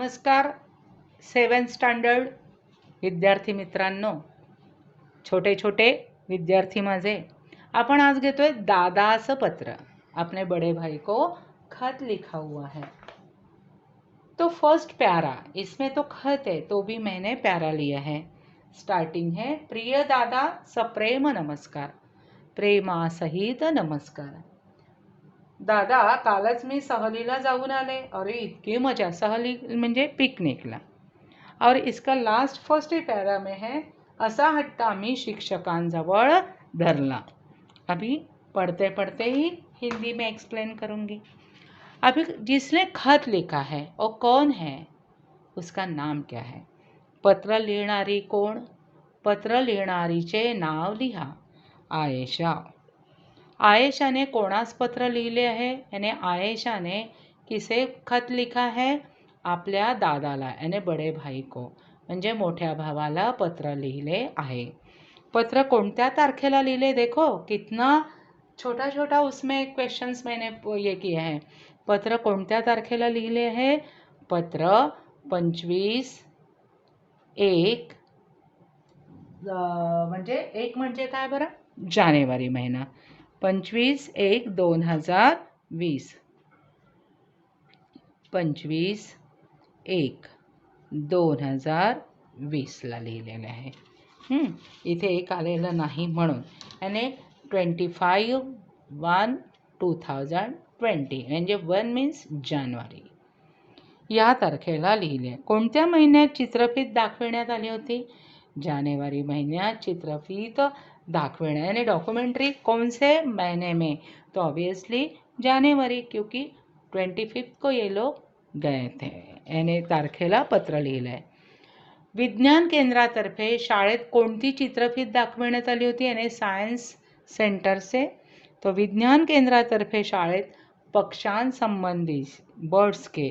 नमस्कार 7th standard विद्यार्थी मित्रांनो, छोटे छोटे विद्यार्थी माझे, आपण आज घेतोय दादाचं पत्र। अपने बड़े भाई को खत लिखा हुआ है। तो फर्स्ट प्यारा, इसमें तो खत है तो भी मैंने प्यारा लिया है। स्टार्टिंग है, प्रिय दादा सप्रेम नमस्कार, प्रेमासहित नमस्कार। दादा, कालच मी सहलीला जाऊन आले। अरे इतकी मजा, सहली म्हणजे पिकनिकला। और इसका लास्ट फर्स्ट ही पैरा में है, असा हट्ट आम्ही शिक्षकांजवळ धरला। अभी पढ़ते पढ़ते ही हिंदी में एक्सप्लेन करूँगी। अभी जिसने खत लिखा है वो कौन है, उसका नाम क्या है? पत्र लिहिणारी कोण? पत्र लिहिणारीचे नाव लिहा, आयेशा। आयेशाने कोणास पत्र लिहिले आहे? याने आयेशाने किसे खत लिखा है? आपल्या दादाला याने बड़े भाई को, म्हणजे मोठ्या भावाला पत्र लिहिले आहे। पत्र कोणत्या तारखेला लिहिले? देखो कितना छोटा छोटा उसमें क्वेश्चंस मैंने ये किए हैं। पत्र कोणत्या तारखेला लिहिले आहे? पत्र 25/1 म्हणजे एक म्हणजे काय बरं? जानेवारी महिना। 25/1/2020, 25/1/2020 ला लिहिलेलं आहे। इथे एक आलेलं नाही म्हणून, आणि 25/1/2020 म्हणजे 1 मीन्स जानेवारी या तारखेला लिहिले। कोणत्या महिन्यात चित्रफित दाखविण्यात आली होती? जानेवारी महिन्यात चित्रफित दाखविण्यात, यानी डॉक्यूमेंट्री कौन से महीने में? तो ऑब्वियसली जनवरी, क्योंकि 25 को ये लोग गए थे। यानी तारखेला पत्र लिहिलं आहे। विज्ञान केंद्रातर्फे शाळेत कोणती चित्रफित दाखविण्यात आली होती? यानी सायन्स सेंटर से। तो विज्ञान केंद्रातर्फे शाळेत पक्षांसंबंधी, बर्ड्स के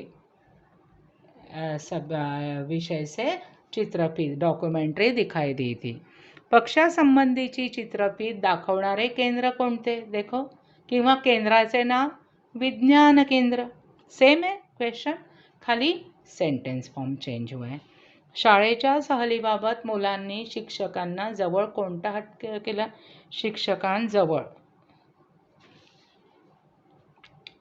सब विषय से चित्रफित डॉक्यूमेंट्री दिखाई दी थी। पक्षासंबंधीची चित्रफित दाखवणारे केंद्र कोणते? देखो, किंवा केंद्राचे नाव विज्ञान केंद्र। सेम आहे क्वेश्चन, खाली सेंटेन्स फॉर्म चेंज हुआ है। शाळेच्या सहलीबाबत मुलांनी शिक्षकांना जवळ कोणता हट्ट केला? शिक्षकांजवळ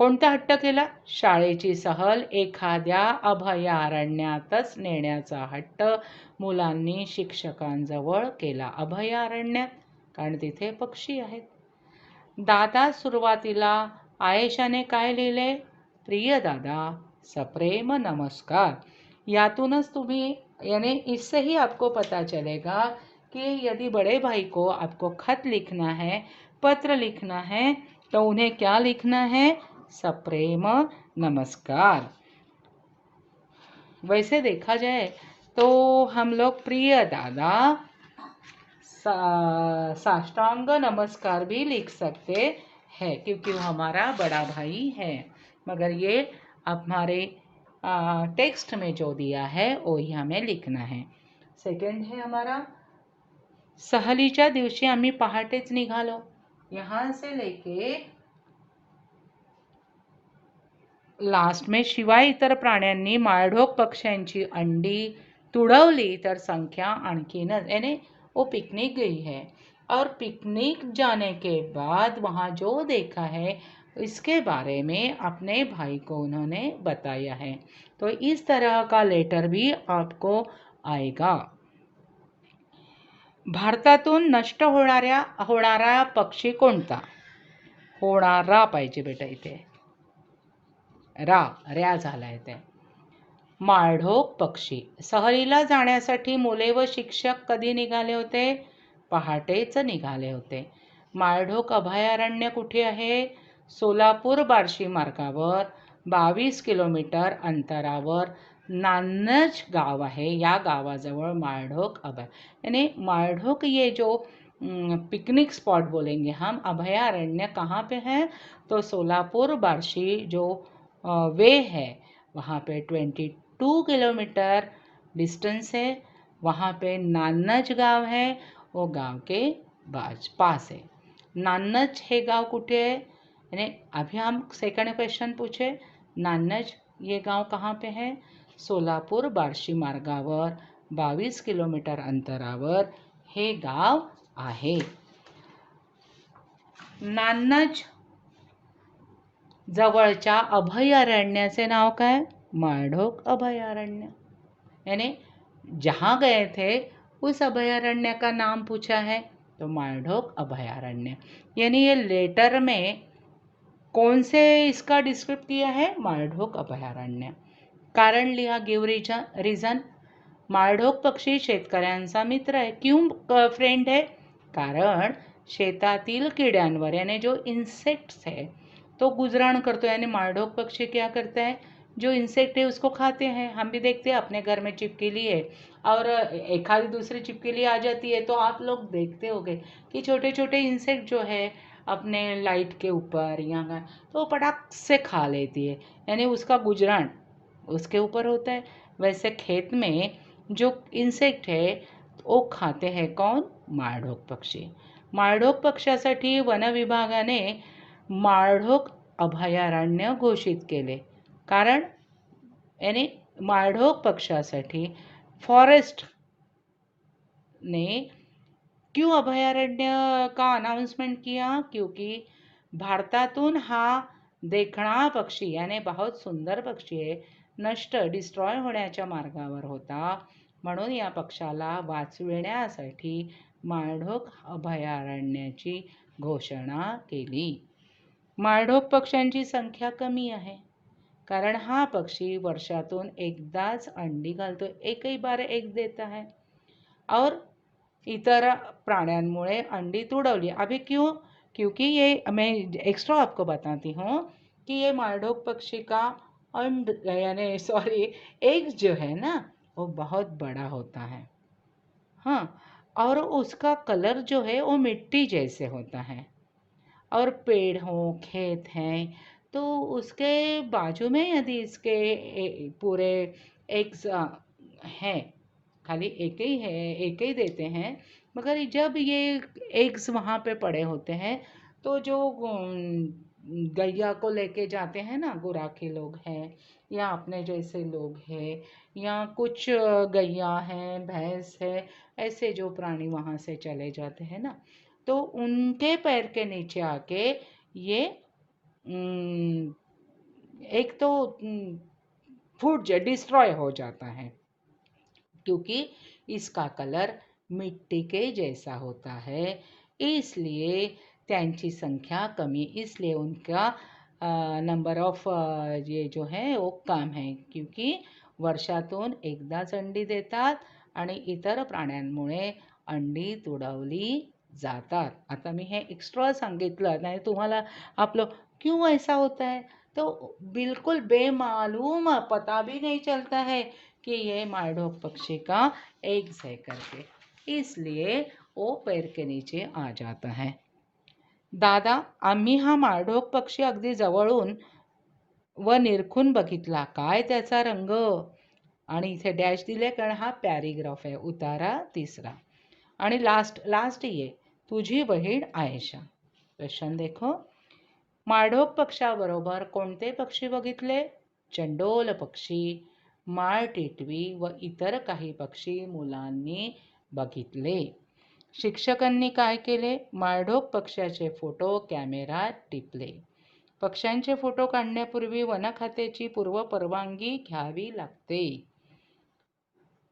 कोणता हट्ट केला? शाळेची सहल एखाद्या अभयारण्यातच नेण्याचा हट्ट मुलांनी शिक्षकांजवळ केला। अभयारण्यात, कारण तिथे पक्षी आहेत। दादा, सुरुवातीला आयेशाने काय लिहिले? प्रिय दादा सप्रेम नमस्कार। यातूनच तुम्ही, यानी इससे ही आपको पता चलेगा कि यदि बड़े भाई को आपको खत लिखना है, पत्र लिखना है, तो उन्हें क्या लिखना है? सप्रेम नमस्कार। वैसे देखा जाए तो हम लोग प्रिय दादा साष्टांग नमस्कार भी लिख सकते हैं, क्योंकि वो हमारा बड़ा भाई है। मगर ये हमारे टेक्स्ट में जो दिया है वही हमें लिखना है। सेकंड है हमारा, सहलीच्या दिवशी आम्ही पहाटेच निघालो। यहाँ से लेके लास्ट में, शिवाय इतर प्राण्यांनी माळढोक पक्ष्यांची अंडी तुडवली तर संख्या आणखीनच, यानी वो पिकनिक गई है और पिकनिक जाने के बाद वहाँ जो देखा है इसके बारे में अपने भाई को उन्होंने बताया है। तो इस तरह का लेटर भी आपको आएगा। भारतातून नष्ट होणारा पक्षी कोणता? होणारा पाहिजे बेटा, इथे र्या झालाय ते। माळढोक पक्षी। सहलीला जाण्यासाठी मुले व शिक्षक कधी निघाले होते? पहाटेच निघाले होते। माळढोक अभयारण्य कुठे आहे? सोलापूर बार्शी मार्गावर 22 किलोमीटर अंतरावर नान्नज गाव आहे। या गावाजवळ माळढोक यानी माळढोक, ये जो पिकनिक स्पॉट बोलेंगे हम, अभयारण्य कहाँ पे है? तो सोलापुर बार्शी जो वे है वहाँ पे 22 किलोमीटर डिस्टेंस है। वहाँ पे नान्नज गाव है, वो गाव के पास है। नान्नज हे गाव कुठे है? यानी अभी हम सेकंड क्वेश्चन पूछे, नान्नज ये गांव कहाँ पे है? सोलापूर बार्शी मार्गावर 22 किलोमीटर अंतरावर हे गाव आहे. नान्नज जवळच्या अभयारण्याचे नाव काय? माळढोक अभयारण्य. यानी जहाँ गए थे उस अभयारण्य का नाम पूछा है तो माळढोक अभयारण्य. यानी ये लेटर में कौन से इसका डिस्क्रिप्ट किया है? माळढोक अभयारण्य. कारण लिहा, गिव रीजन. माळढोक पक्षी शेतकऱ्यांचा मित्र आहे. क्यों फ्रेंड है? कारण शेतातील किड्यांवर यानी जो इंसेक्ट्स है तो गुजराण करतो. यानी माळढोक पक्षी क्या करता है? जो इंसेक्ट है उसको खाते हैं. हम भी देखते हैं अपने घर में चिपकली है और एखादी दूसरी चिपकली आ जाती है तो आप लोग देखते होंगे कि छोटे छोटे इंसेक्ट जो है अपने लाइट के ऊपर यहाँ तो पटाख से खा लेती है. यानी उसका गुजरान उसके ऊपर होता है. वैसे खेत में जो इंसेक्ट है वो खाते हैं कौन? माळढोक पक्षी. माळढोक पक्ष्यासाठी वन विभागाने माळढोक अभयारण्य घोषित केले. कारण यानी माळढोक पक्ष्यासाठी फॉरेस्ट ने क्यों अभयारण्य का अनाउंसमेंट किया? क्योंकि भारतातून हा देखणा पक्षी यानी बहुत सुंदर पक्षी आहे नष्ट डिस्ट्रॉय होण्याच्या मार्गावर होता. म्हणून या पक्षाला वाचविण्यासाठी माळढोक अभयारण्याची घोषणा केली. माळढोक पक्ष्यांची संख्या कमी आहे कारण हा पक्षी वर्षातून एकदाच अंडी घालतो. एकही बार एक देता है और इतर प्राण्यांमुळे अंडी तुड़वली. अभी क्यों? क्योंकि ये मैं एक्स्ट्रा आपको बताती हूँ कि ये माळढोक पक्षी का अंड यानी सॉरी एग्स जो है ना वो बहुत बड़ा होता है. हाँ, और उसका कलर जो है वो मिट्टी जैसे होता है. और पेड़ हो, खेत हैं तो उसके बाजू में यदि इसके पूरे एग्स हैं, खाली एक ही है, एक ही देते हैं, मगर जब ये एग्स वहाँ पे पड़े होते हैं तो जो गैया को लेके जाते हैं ना, गुराखी लोग हैं या अपने जैसे लोग हैं या कुछ गैया हैं, भैंस है, ऐसे जो प्राणी वहाँ से चले जाते हैं ना तो उनके पैर के नीचे आके ये एक तो फूट डिस्ट्रॉय हो जाता है क्योंकि इसका कलर मिट्टी के जैसा होता है. इसलिए त्यांची संख्या कमी, इसलिए उनका नंबर ऑफ ये जो है वो कम है क्योंकि वर्षातून एकदाच अंडी देतात आणि इतर प्राण्यांमुळे अंडी तुडवली जातात. आता मी हे एक्स्ट्रा सांगितलं नाही तुम्हाला आपलं क्यों ऐसा होता है तो बिल्कुल बेमालूम पता भी नहीं चलता है कि ये माळढोक पक्षी का एग्स है करके, इसलिए वो पैर के नीचे आ जाता है. दादा, आम्ही हा माळढोक पक्षी अगदी जवळून व निरखून बघितला. काय त्याचा रंग, आणि इथे डॅश दिले कारण हा पॅरेग्राफ आहे. उतारा तिसरा आणि लास्ट ये तुझी बहीण आयशा. क्वेश्चन देखो. माळढोक पक्षाबरोबर कोणते पक्षी बघितले? चंडोल पक्षी, माळ टिटवी व इतर काही पक्षी मुलांनी बघितले. शिक्षकांनी काय केले? माळढोक पक्ष्याचे फोटो कॅमेरात टिपले. पक्ष्यांचे फोटो काढण्यापूर्वी वन खात्याची पूर्व परवानगी घ्यावी लागते.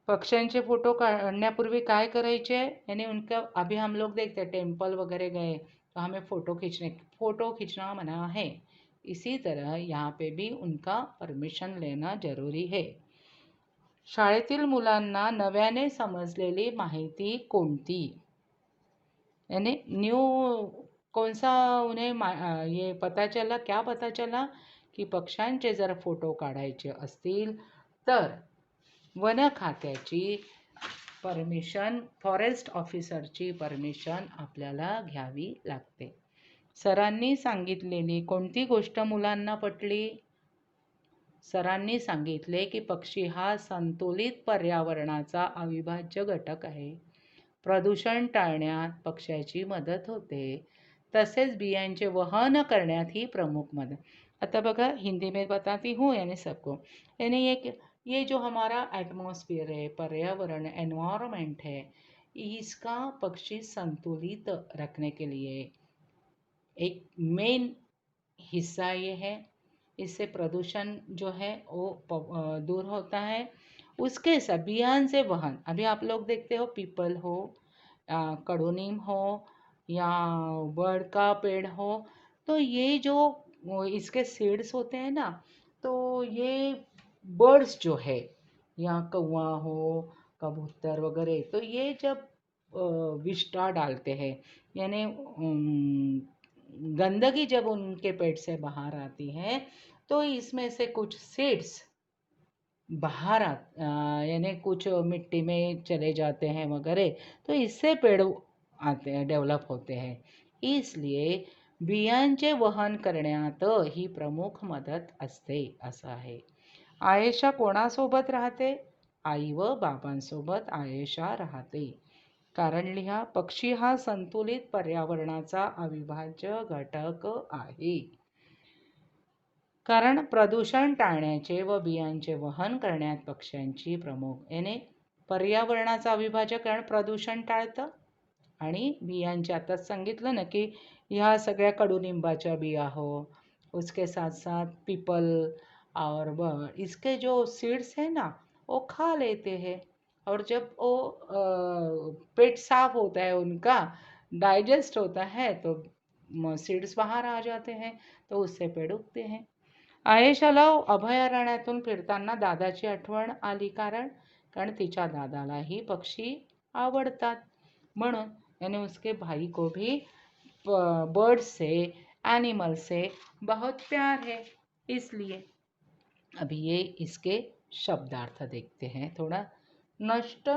पक्ष्यांचे फोटो काढ़ने काय करायचे यानी उनका अभी हम लोग देखते टेम्पल वगैरह गए तो हमें फ़ोटो खींचना मना है. इसी तरह यहाँ पे भी उनका परमिशन लेना जरूरी है. शाळेतील मुलांना नव्याने समजलेली माहिती कोणती? यानी न्यू कौन सा उन्हें ये पता चला, क्या पता चला की पक्ष्यांचे जर फोटो काढायचे असतील तर वन खात्याची परमिशन, फॉरेस्ट ऑफिसरची परमिशन आपल्याला घ्यावी लागते. सरांनी सांगितलेली कोणती गोष्ट मुलांना पटली? सरांनी सांगितले की पक्षी हा संतुलित पर्यावरणाचा अविभाज्य घटक आहे. प्रदूषण टाळण्यात पक्ष्याची मदत होते. तसेच बियांचे वहन करण्यात ही प्रमुख मदत. आता बघा हिंदी में बताती हूँ यानी सबको. यानी एक ये जो हमारा एटमॉस्फेयर है, पर्यावरण, एनवायरनमेंट है, इसका पक्षी संतुलित रखने के लिए एक मेन हिस्सा ये है। इससे प्रदूषण जो है वो दूर होता है। उसके अभियान से वहन, अभी आप लोग देखते हो पीपल हो, कड़ू नीम हो, या बड़ का पेड़ हो, तो ये जो इसके सीड्स होते हैं ना, तो ये बर्ड्स जो है, या कौवा हो, कबूतर वगैरह, तो ये जब विष्ठा डालते हैं, यानी गंदगी जब उनके पेट से बाहर आती है, तो इसमें से कुछ सीड्स बाहर यानी कुछ मिट्टी में चले जाते हैं वगैरह, तो इससे पेड़ आते हैं, डेव्हलप होते हैं। इसलिए बियांचे वहन करण्यात ही प्रमुख मदत असते असं आहे. आयेशा कोणासोबत राहते? आई व बाबांसोबत आयेशा राहते. कारण लिहा, पक्षी हा संतुलित पर्यावरणाचा अविभाज्य घटक आहे. कारण प्रदूषण टाळण्याचे व बियांचे वहन करण्यात पक्ष्यांची प्रमुख, याने पर्यावरणाचा अविभाज्य, कारण प्रदूषण टाळतं, आणि बियांचे आताच सांगितलं ना की ह्या सगळ्या कडुनिंबाच्या बिया हो, उसके साथ साथ पीपल और इसके जो सीड्स है ना, वो खा लेते हैं, और जब वो पेट साफ होता है उनका, डाइजेस्ट होता है, तो सीड्स बाहर आ जाते हैं, तो उससे पेड़ उगते हैं. आयेशाला अभयारण्यातून फिरताना दादाची आठवण आली. कारण कारण तिच्या दादालाही पक्षी आवडतात, म्हणून यानी उसके भाई को भी बर्ड से, एनिमल से बहुत प्यार है, इसलिए. अभी ये इसके शब्दार्थ देखते हैं थोड़ा. नष्ट,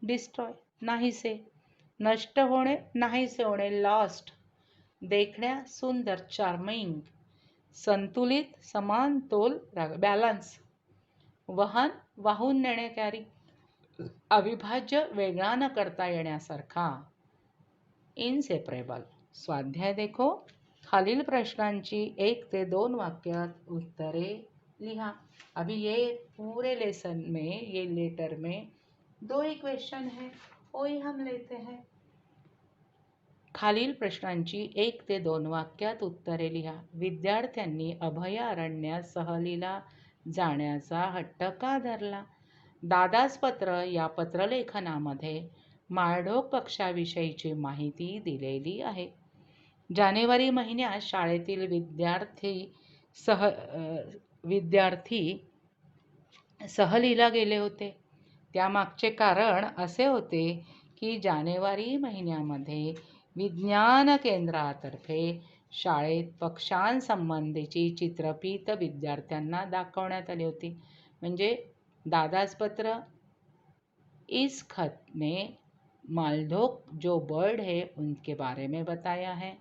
डिस्ट्रॉय, नाहीसे. नष्ट होणे, नाहीसे होणे, लॉस्ट. देखण्या सुंदर, चार्मिंग. संतुलित, समतोल, बॅलन्स. वहन, वाहून नेणे, कॅरी. अविभाज्य, वेगळा न करता येण्यासारखा. इनसेपरेबल. स्वाध्याय देखो. खालील प्रश्नांची 1 ते 2 वाक्यात उत्तरे लिहा. अभी ये पूरे लेसन में, ये लेटर में 2 ही क्वेश्चन है, वही हम लेते हैं. खालील प्रश्नांची 1 ते 2 वाक्यात उत्तरे लिहा. विद्यार्थ्यांनी अभयारण्यात सहलीला जाण्याचा हट्ट का धरला? दादाच पत्र या पत्रलेखनामध्ये माळढोक पक्षाविषयीची माहिती दिलेली आहे. जानेवारी महिन्यात शाळेतील विद्यार्थी सहलीला गेले होते. त्यामागचे कारण असे होते की जानेवारी महिन्यामध्ये विज्ञान केंद्रातर्फे शाळेत पक्ष्यांसंबंधीची चित्रफीत विद्यार्थ्यांना दाखवण्यात आली होती. म्हणजे दादाज पत्र, इस खत में मालढोक जो बर्ड है उनके बारे में बताया है.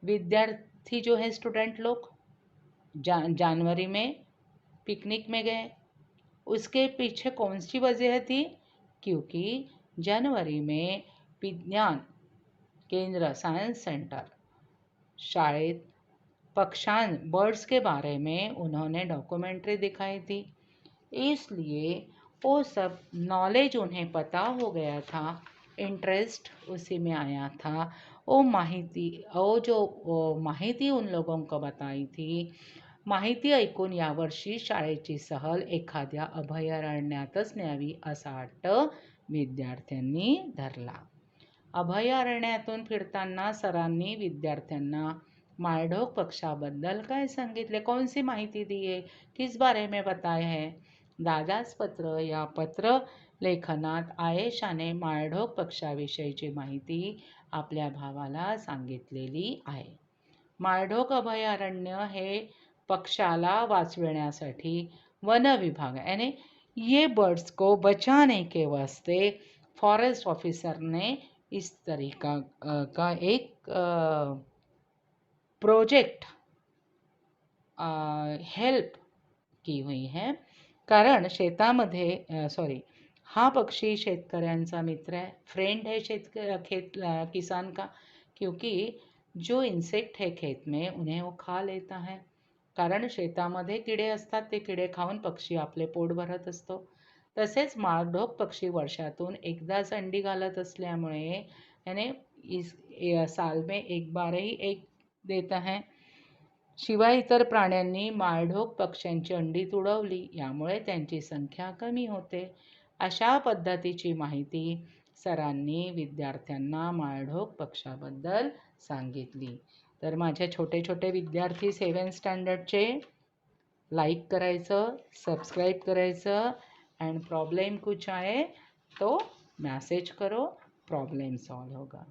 विद्यार्थी जो है, स्टूडेंट लोग जनवरी में पिकनिक में गए. उसके पीछे कौन सी वजह थी? क्योंकि जनवरी में विज्ञान केंद्र, साइंस सेंटर, शायद बर्ड्स के बारे में उन्होंने डॉक्यूमेंट्री दिखाई थी, इसलिए वो सब नॉलेज उन्हें पता हो गया था, इंटरेस्ट उसी में आया था. वो माहिती उन लोगों को बताई थी. माहिती ऐकून यावर्षी शाळेची सहल एखाद्या अभयारण्यातच न्यावी असा हट्ट विद्यार्थ्यांनी धरला. अभयारण्यातून फिरताना सरांनी विद्यार्थ्यांना माळढोक पक्षाबद्दल काय सांगितले? कौन सी माहिती दी है? किस बारे में बताया है? दादाच पत्र या पत्र लेखनात आयेशाने माळढोक पक्षाविषयीची माहिती आपल्या भावाला सांगितलेली आहे. माळढोक अभयारण्य हे पक्षाला वाचविण्यासाठी वन विभाग, यानी ये बर्ड्स को बचाने के वास्ते फॉरेस्ट ऑफिसर ने इस तरीका का एक प्रोजेक्ट हेल्प की हुई है. कारण शेतामध्ये हा पक्षी शेतकऱ्यांचा मित्र है, फ्रेंड है किसान का, क्योंकि जो इंसेक्ट है खेत में उन्हें वो खा लेता है. कारण शेतामध्ये किडे असतात, ते किडे खाऊन पक्षी आपले पोट भरत असतो. तसेच माळढोक पक्षी वर्षातून एकदाच अंडी घालत असल्यामुळे याने साल में एक बार ही एक देता है. शिवाय इतर प्राण्यांनी माळढोक पक्ष्यांची अंडी तुडवली, यामुळे त्यांची संख्या कमी होते. अशा पद्धतीची माहिती सरांनी विद्यार्थ्यांना माळढोक पक्ष्याबद्दल सांगितली. तर माझे छोटे छोटे विद्यार्थी 7th स्टँडर्डचे लाईक करायचं, सबस्क्राईब करायचं, एंड प्रॉब्लेम कुछ आए तो मैसेज करो, प्रॉब्लेम सॉल्व होगा.